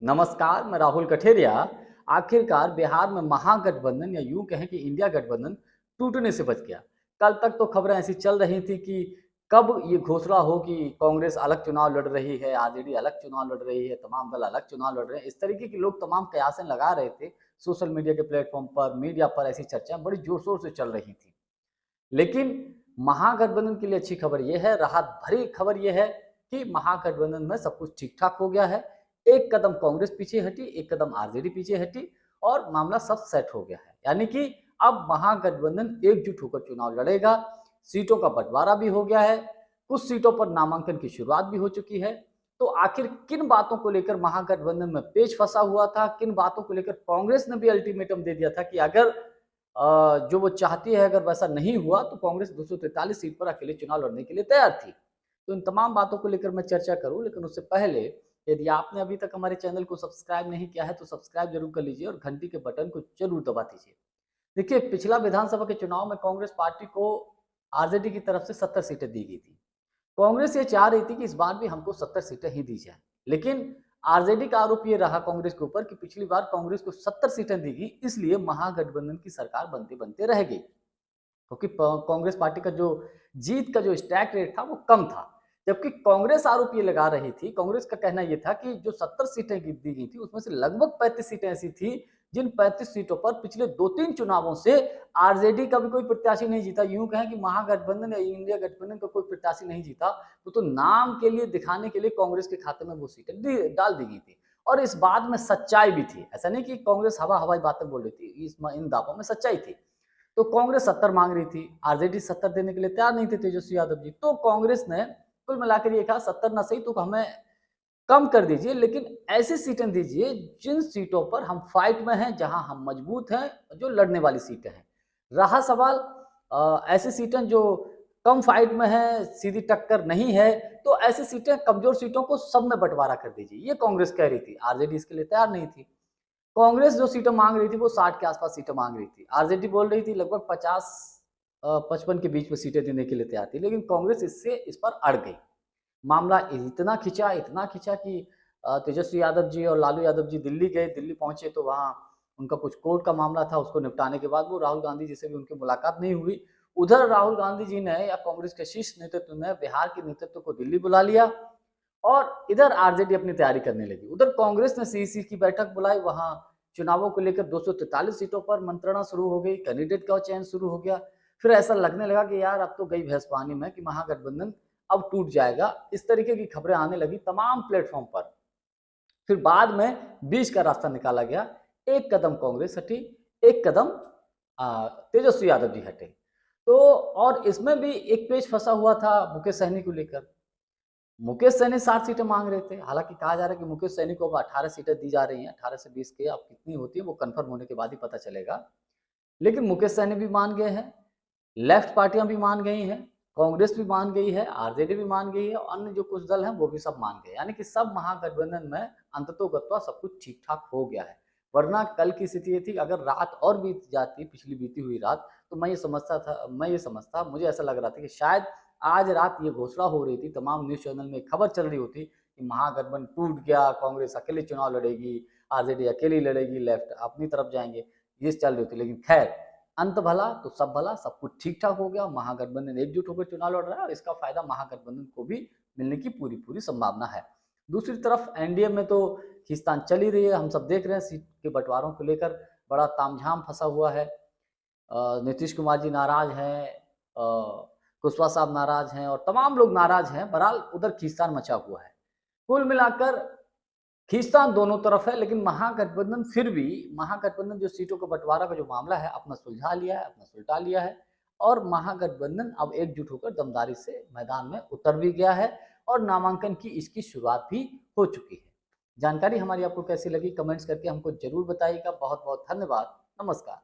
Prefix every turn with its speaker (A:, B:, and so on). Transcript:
A: नमस्कार, मैं राहुल कठेरिया। आखिरकार बिहार में महागठबंधन या यूँ कहें कि इंडिया गठबंधन टूटने से बच गया। कल तक तो खबरें ऐसी चल रही थी कि कब ये घोषणा हो कि कांग्रेस अलग चुनाव लड़ रही है, आरजेडी अलग चुनाव लड़ रही है, तमाम दल अलग चुनाव लड़ रहे हैं। इस तरीके के लोग तमाम कयासें लगा रहे थे। सोशल मीडिया के प्लेटफ़ॉर्म पर, मीडिया पर ऐसी चर्चाएँ बड़ी ज़ोर-शोर से चल रही थी। लेकिन महागठबंधन के लिए अच्छी खबर ये है, राहत भरी खबर ये है कि महागठबंधन में सब कुछ ठीक-ठाक हो गया है। एक कदम कांग्रेस पीछे हटी, एक कदम आरजेडी पीछे हटी और मामला सब सेट हो गया है। यानी कि अब महागठबंधन एकजुट होकर चुनाव लड़ेगा, सीटों का बँटवारा भी हो गया है, कुछ सीटों पर नामांकन की शुरुआत भी हो चुकी है। तो आखिर किन बातों को लेकर महागठबंधन में पेच फँसा हुआ था, किन बातों को लेकर कांग्रेस ने भी अल्टीमेटम दे दिया था कि अगर जो वो चाहती है अगर वैसा नहीं हुआ तो कांग्रेस 243 सीट पर अकेले चुनाव लड़ने के लिए तैयार थी। तो इन तमाम बातों को लेकर मैं चर्चा करूँ, लेकिन उससे पहले यदि आपने अभी तक हमारे चैनल को सब्सक्राइब नहीं किया है तो सब्सक्राइब जरूर कर लीजिए और घंटी के बटन को जरूर दबा दीजिए। देखिए, पिछला विधानसभा के चुनाव में कांग्रेस पार्टी को आरजेडी की तरफ से 70 सीटें दी गई थी। कांग्रेस ये चाह रही थी कि इस बार भी हमको 70 सीटें ही दी जाएं, लेकिन आरजेडी का आरोप ये रहा कांग्रेस के ऊपर कि पिछली बार कांग्रेस को 70 सीटें दी गई, इसलिए महागठबंधन की सरकार बनते बनते रह गई, क्योंकि कांग्रेस पार्टी का जो जीत का जो स्टैक रेट था वो कम था। जबकि कांग्रेस आरोप ये लगा रही थी, कांग्रेस का कहना ये था कि जो 70 सीटें दी गई थी उसमें से लगभग 35 सीटें ऐसी थी जिन 35 सीटों पर पिछले 2-3 चुनावों से आरजेडी का भी कोई प्रत्याशी नहीं जीता। यूं कहें कि महागठबंधन या इंडिया गठबंधन का कोई प्रत्याशी नहीं जीता, तो नाम के लिए दिखाने के लिए कांग्रेस के खाते में वो सीटें डाल दी गई थी। और इस बात में सच्चाई भी थी, ऐसा नहीं कि कांग्रेस हवाई बातें बोल रही थी, इन दावों में सच्चाई थी। तो कांग्रेस 70 मांग रही थी, आरजेडी 70 देने के लिए तैयार नहीं थे तेजस्वी यादव जी। तो कांग्रेस ने कुल मिलाकर ये कहा 70 ना सही तो हमें कम कर दीजिए, लेकिन ऐसी सीटें दीजिए जिन सीटों पर हम फाइट में हैं, जहां हम मजबूत हैं, जो लड़ने वाली सीटें हैं। रहा सवाल ऐसी सीटें जो कम फाइट में है, सीधी टक्कर नहीं है, तो ऐसी सीटें कमजोर सीटों को सब में बंटवारा कर दीजिए, ये कांग्रेस कह रही थी। आरजेडी इसके लिए तैयार नहीं थी। कांग्रेस जो सीटें मांग रही थी वो 60 के आसपास सीटें मांग रही थी। आरजेडी बोल रही थी लगभग 50 55 के बीच में सीटें देने के लिए तैयार थी, लेकिन कांग्रेस इस पर अड़ गई। मामला इतना खिंचा कि तेजस्वी यादव जी और लालू यादव जी दिल्ली गए। दिल्ली पहुंचे तो वहाँ उनका कुछ कोर्ट का मामला था, उसको निपटाने के बाद वो राहुल गांधी जी से भी उनकी मुलाकात नहीं हुई। उधर राहुल गांधी जी ने या कांग्रेस के शीर्ष नेतृत्व ने बिहार के नेतृत्व को दिल्ली बुला लिया और इधर आरजेडी अपनी तैयारी करने लगी। उधर कांग्रेस ने सीईसी की बैठक बुलाई, वहां चुनावों को लेकर 243 सीटों पर मंत्रणा शुरू हो गई, कैंडिडेट का चयन शुरू हो गया। फिर ऐसा लगने लगा कि यार अब तो गई भैंस पानी में, कि महागठबंधन अब टूट जाएगा। इस तरीके की खबरें आने लगी तमाम प्लेटफॉर्म पर। फिर बाद में बीच का रास्ता निकाला गया, एक कदम कांग्रेस हटी, एक कदम तेजस्वी यादव जी हटे। तो और इसमें भी एक पेच फंसा हुआ था मुकेश सहनी को लेकर। मुकेश सहनी 60 सीटें मांग रहे थे। हालांकि कहा जा रहा है कि मुकेश सहनी को अब 18 सीटें दी जा रही हैं, 18 से 20 के, अब कितनी होती है वो कंफर्म होने के बाद ही पता चलेगा। लेकिन मुकेश सहनी भी मान गए हैं, लेफ्ट पार्टियां भी मान गई हैं, कांग्रेस भी मान गई है, आरजेडी भी मान गई है और अन्य जो कुछ दल हैं वो भी सब मान गए। यानी कि सब महागठबंधन में अंततोगत्वा सब कुछ ठीक ठाक हो गया है। वरना कल की स्थिति ये थी, अगर रात और बीत जाती, पिछली बीती हुई रात, तो मैं ये समझता, मुझे ऐसा लग रहा था कि शायद आज रात ये घोषणा हो रही थी, तमाम न्यूज़ चैनल में खबर चल रही होती कि महागठबंधन टूट गया, कांग्रेस अकेले चुनाव लड़ेगी, आरजेडी अकेली लड़ेगी, लेफ्ट अपनी तरफ जाएंगे, ये चल रही होती। लेकिन खैर, अंत भला तो सब भला, सब कुछ ठीक ठाक हो गया। महागठबंधन एकजुट होकर चुनाव लड़ रहा है और इसका फायदा महागठबंधन को भी मिलने की पूरी पूरी संभावना है। दूसरी तरफ एनडीए में तो खींचतान चल ही रही है, हम सब देख रहे हैं। सीट के बंटवारों को लेकर बड़ा तामझाम फंसा हुआ है। नीतीश कुमार जी नाराज हैं, कुशवाहा साहब नाराज हैं और तमाम लोग नाराज हैं। बहरहाल उधर खींचतान मचा हुआ है। कुल मिलाकर खींचतान दोनों तरफ है, लेकिन महागठबंधन फिर भी, महागठबंधन जो सीटों का बंटवारा का जो मामला है अपना सुलझा लिया है, अपना सुलटा लिया है और महागठबंधन अब एकजुट होकर दमदारी से मैदान में उतर भी गया है और नामांकन की इसकी शुरुआत भी हो चुकी है। जानकारी हमारी आपको कैसी लगी, कमेंट्स करके हमको जरूर बताइएगा। बहुत बहुत धन्यवाद। नमस्कार।